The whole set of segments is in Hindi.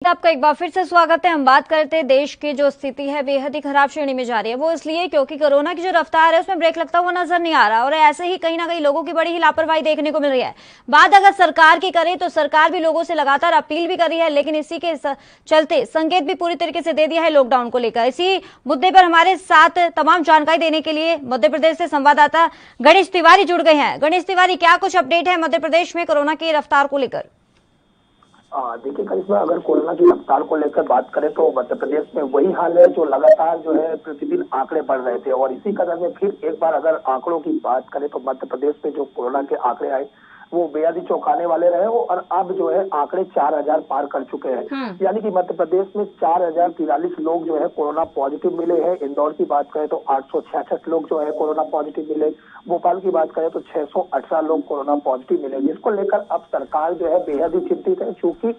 आपका एक बार फिर से स्वागत है। हम बात करते हैं देश की जो स्थिति है बेहद ही खराब श्रेणी में जा रही है। वो इसलिए क्योंकि कोरोना की जो रफ्तार है उसमें ब्रेक लगता हुआ नजर नहीं आ रहा और ऐसे ही कहीं ना कहीं लोगों की बड़ी ही लापरवाही देखने को मिल रही है। बात अगर सरकार की करें तो सरकार भी लोगों से लगातार अपील भी कर रही है, लेकिन इसी के चलते संकेत भी पूरी तरीके से दे दिया है लॉकडाउन को लेकर। इसी मुद्दे पर हमारे साथ तमाम जानकारी देने के लिए मध्य प्रदेश से संवाददाता गणेश तिवारी जुड़ गए हैं। गणेश तिवारी, क्या कुछ अपडेट है मध्य प्रदेश में कोरोना की रफ्तार को लेकर? देखिए करिश्मा, अगर कोरोना की रफ्तार को लेकर बात करें तो मध्य प्रदेश में वही हाल है जो लगातार जो है प्रतिदिन आंकड़े बढ़ रहे थे। और इसी कदर में फिर एक बार अगर आंकड़ों की बात करें तो मध्य प्रदेश में जो कोरोना के आंकड़े आए वो बेहद ही चौंकाने वाले रहे और अब जो है आंकड़े 4000 पार कर चुके हैं। यानी कि मध्य प्रदेश में 4043 लोग जो है कोरोना पॉजिटिव मिले हैं। इंदौर की बात करें तो 866 लोग जो है कोरोना पॉजिटिव मिले। भोपाल की बात करें तो 618 लोग कोरोना पॉजिटिव मिले, जिसको लेकर अब सरकार जो है बेहद ही चिंतित है, क्योंकि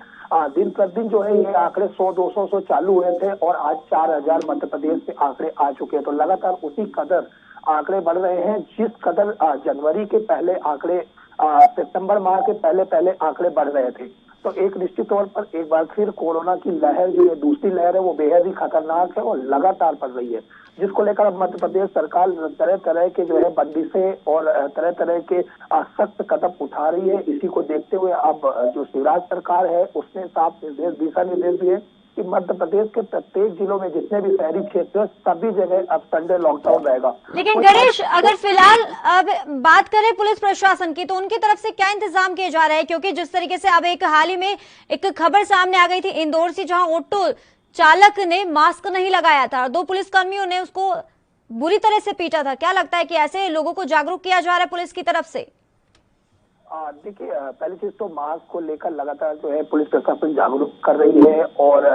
दिन प्रतिदिन जो है ये आंकड़े 100-200 से चालू हुए थे और आज 4000 मध्य प्रदेश में आंकड़े आ चुके हैं। तो लगातार उसी कदर आंकड़े बढ़ रहे हैं जिस कदर जनवरी के पहले आंकड़े सितंबर माह के पहले आंकड़े बढ़ रहे थे। तो एक निश्चित तौर पर एक बार फिर कोरोना की लहर जो है दूसरी लहर है वो बेहद ही खतरनाक है और लगातार बढ़ रही है, जिसको लेकर अब मध्य प्रदेश सरकार तरह तरह के जो है बंदिशें और तरह तरह के सख्त कदम उठा रही है। इसी को देखते हुए अब जो शिवराज सरकार है उसने साफ दिशा निर्देश दिए कि मध्य प्रदेश के प्रत्येक जिलों में जितने भी शहरी क्षेत्र सभी जगह अब संडे लॉकडाउन रहेगा। लेकिन गणेश, अगर फिलहाल अब बात करें पुलिस प्रशासन की तो उनकी तरफ से क्या इंतजाम किए जा रहे हैं? क्योंकि जिस तरीके से अब एक हाल ही में एक खबर सामने आ गई थी इंदौर से, जहां ऑटो चालक ने मास्क नहीं लगाया था और 2 पुलिसकर्मियों ने उसको बुरी तरह से पीटा था। क्या लगता है कि ऐसे लोगों को जागरूक किया जा रहा है पुलिस की तरफ से? देखिए, पहली चीज तो मास्क को लेकर लगातार जो है पुलिस प्रशासन जागरूक कर रही है और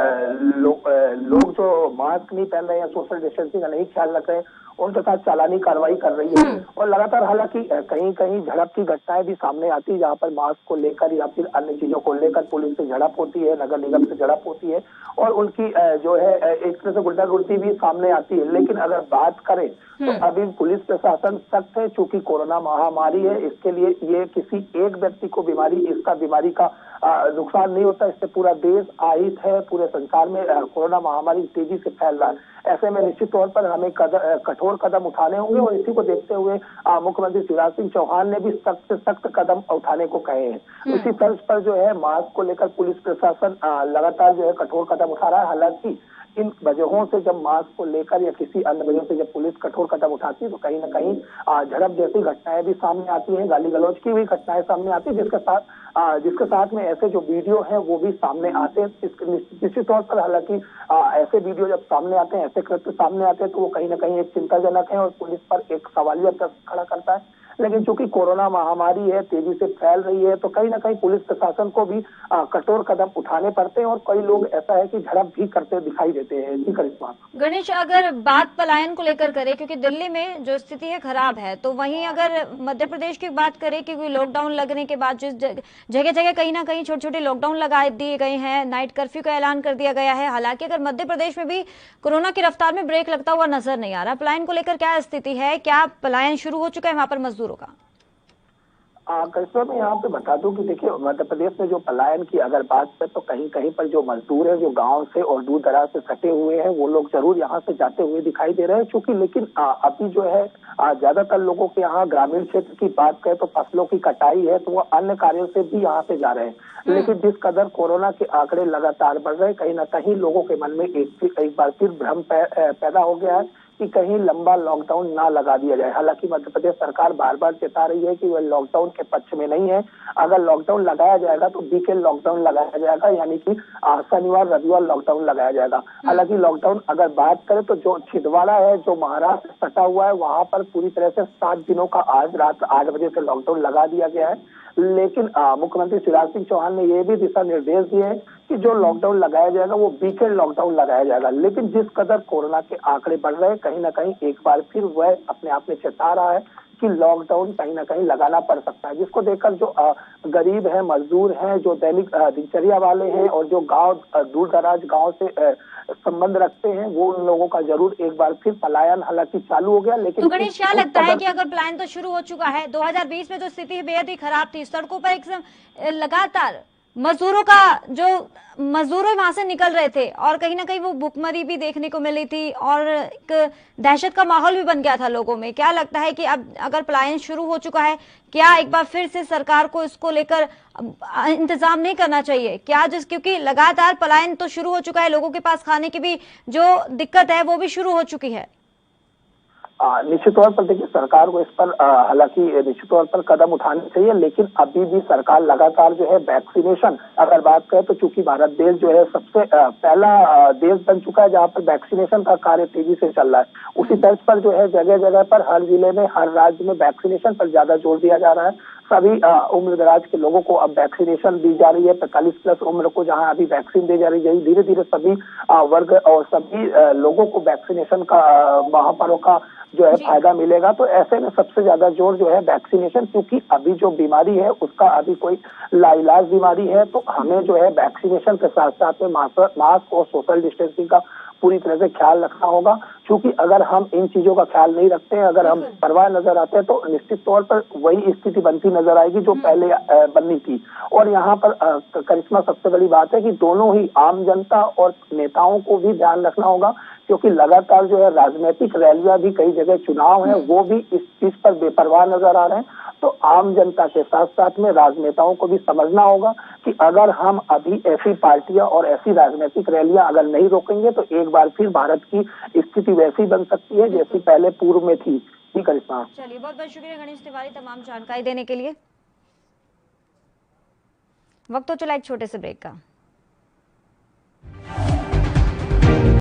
लोग जो मास्क नहीं पहन रहे हैं, सोशल डिस्टेंसिंग का नहीं ख्याल रख रहे हैं, उनके साथ चालानी कार्रवाई कर रही है। और लगातार हालांकि कहीं कहीं झड़प की घटनाएं भी सामने आती है, जहां पर मास्क को लेकर या फिर अन्य चीजों को लेकर पुलिस से झड़प होती है, नगर निगम से झड़प होती है और उनकी जो है एक तरह से गुंडागर्दी भी सामने आती है। लेकिन अगर बात करें तो अभी पुलिस प्रशासन सख्त है, चूंकि कोरोना महामारी है, इसके लिए ये किसी एक व्यक्ति को बीमारी का नुकसान नहीं होता। इससे पूरा देश आहित है, पूरे संसार में कोरोना महामारी तेजी से फैल रहा है। ऐसे में निश्चित तौर पर हमें कठोर कदम उठाने होंगे और इसी को देखते हुए मुख्यमंत्री शिवराज सिंह चौहान ने भी सख्त से सख्त कदम उठाने को कहे हैं। इसी तर्ज पर जो है मास्क को लेकर पुलिस प्रशासन लगातार जो है कठोर कदम उठा रहा है। हालांकि इन वजहों से जब मास्क को लेकर या किसी अन्य वजह से जब पुलिस कठोर कदम उठाती है तो कहीं न कहीं झड़प जैसी घटनाएं भी सामने आती हैं, गाली गलौज की भी घटनाएं सामने आती है, जिसके साथ में ऐसे जो वीडियो है वो भी सामने आते हैं। निश्चित तौर पर हालांकि ऐसे वीडियो जब सामने आते हैं, ऐसे कृत्य सामने आते हैं तो वो कहीं न कहीं एक चिंताजनक है और पुलिस पर एक सवालिया प्रश्न खड़ा करता है। लेकिन चूंकि कोरोना महामारी है, तेजी से फैल रही है, तो कहीं ना कहीं पुलिस प्रशासन को भी कठोर कदम उठाने पड़ते हैं और कई लोग ऐसा है कि झड़प भी करते दिखाई देते हैं। जी करिश्मा। गणेश, अगर बात पलायन को लेकर करें, क्योंकि दिल्ली में जो स्थिति है खराब है, तो वहीं अगर मध्य प्रदेश की बात करें, क्योंकि लॉकडाउन लगने के बाद जिस जगह जगह कहीं ना कहीं छोटे छोटे लॉकडाउन लगा दिए गए हैं, नाइट कर्फ्यू का ऐलान कर दिया गया है। हालांकि अगर मध्य प्रदेश में भी कोरोना की रफ्तार में ब्रेक लगता हुआ नजर नहीं आ रहा, पलायन को लेकर क्या स्थिति है? क्या पलायन शुरू हो चुका है वहां पर मजदूरों का? करिश्मा, मैं यहाँ पे बता दूं कि देखिए मध्य प्रदेश में जो पलायन की अगर बात करें तो कहीं कहीं पर जो मजदूर है जो गांव से और दूर दराज से सटे हुए हैं वो लोग जरूर यहाँ से जाते हुए दिखाई दे रहे हैं। क्योंकि लेकिन अभी जो है ज्यादातर लोगों के यहाँ ग्रामीण क्षेत्र की बात करें तो फसलों की कटाई है तो वो अन्य कार्यों से भी यहाँ से जा रहे हैं। लेकिन जिस कदर कोरोना के आंकड़े लगातार बढ़ रहे हैं, कहीं ना कहीं लोगों के मन में एक बार फिर भ्रम पैदा हो गया है कि कहीं लंबा लॉकडाउन ना लगा दिया जाए। हालांकि मध्य प्रदेश सरकार बार बार चेता रही है कि वह लॉकडाउन के पक्ष में नहीं है। अगर लॉकडाउन लगाया जाएगा तो वीकेंड लॉकडाउन लगाया जाएगा, यानी कि शनिवार रविवार लॉकडाउन लगाया जाएगा। हालांकि लॉकडाउन अगर बात करें तो जो छिंदवाड़ा है जो महाराष्ट्र से सटा हुआ है वहां पर पूरी तरह से 7 दिनों का आज रात 8 बजे से लॉकडाउन लगा दिया गया है। लेकिन मुख्यमंत्री शिवराज सिंह चौहान ने ये भी दिशा निर्देश दिए हैं कि जो लॉकडाउन लगाया जाएगा वो वीकेंड लॉकडाउन लगाया जाएगा। लेकिन जिस कदर कोरोना के आंकड़े बढ़ रहे हैं, कहीं ना कहीं एक बार फिर वह अपने आप में चेता रहा है कि लॉकडाउन कहीं ना कहीं लगाना पड़ सकता है, जिसको देखकर जो गरीब है, मजदूर हैं, जो दैनिक दिनचर्या वाले हैं और जो गांव दूर दराज गांव से संबंध रखते हैं, वो उन लोगों का जरूर एक बार फिर पलायन हालांकि चालू हो गया। लेकिन तो गणेश, क्या लगता है कि अगर पलायन तो शुरू हो चुका है, 2020 में जो स्थिति बेहद ही खराब थी, सड़कों पर एक लगातार मजदूरों का जो मजदूर वहां से निकल रहे थे और कहीं ना कहीं वो भुखमरी भी देखने को मिली थी और एक दहशत का माहौल भी बन गया था लोगों में। क्या लगता है कि अब अगर पलायन शुरू हो चुका है, क्या एक बार फिर से सरकार को इसको लेकर इंतजाम नहीं करना चाहिए क्या? क्योंकि लगातार पलायन तो शुरू हो चुका है, लोगों के पास खाने की भी जो दिक्कत है वो भी शुरू हो चुकी है। निश्चित तौर पर देखिए सरकार को इस पर हालांकि निश्चित तौर पर कदम उठाने चाहिए, लेकिन अभी भी सरकार लगातार जो है वैक्सीनेशन अगर बात करें तो चूंकि भारत देश जो है सबसे पहला देश बन चुका है जहां पर वैक्सीनेशन का कार्य तेजी से चल रहा है, उसी तर्ज पर जो है जगह जगह पर हर जिले में हर राज्य में वैक्सीनेशन पर ज्यादा जोर दिया जा रहा है। सभी उम्र दराज के लोगों को अब वैक्सीनेशन दी जा रही है। 45+ उम्र को जहां अभी वैक्सीन दी जा रही है, धीरे धीरे सभी वर्ग और सभी लोगों को वैक्सीनेशन का महापर्व का जो है फायदा मिलेगा। तो ऐसे में सबसे ज्यादा जोर जो है वैक्सीनेशन, क्योंकि अभी जो बीमारी है उसका अभी कोई लाइलाज बीमारी है, तो हमें जो है वैक्सीनेशन के साथ साथ में मास्क और सोशल डिस्टेंसिंग का पूरी तरह से ख्याल रखना होगा। क्योंकि अगर हम इन चीजों का ख्याल नहीं रखते हैं, अगर हम परवाह नजर आते हैं, तो निश्चित तौर पर वही स्थिति बनती नजर आएगी जो पहले बननी थी। और यहाँ पर करिश्मा सबसे बड़ी बात है कि दोनों ही आम जनता और नेताओं को भी ध्यान रखना होगा, क्योंकि लगातार जो है राजनीतिक रैलियां भी, कई जगह चुनाव है वो भी इस चीज पर बेपरवाह नजर आ रहे हैं। तो आम जनता के साथ साथ में राजनेताओं को भी समझना होगा कि अगर हम अभी ऐसी पार्टियां और ऐसी राजनीतिक रैलियां अगर नहीं रोकेंगे तो एक बार फिर भारत की स्थिति वैसी बन सकती है जैसी पहले पूर्व में थी। करिश्मा, चलिए बहुत बहुत शुक्रिया गणेश तिवारी तमाम जानकारी देने के लिए। वक्त तो चला एक छोटे से ब्रेक का।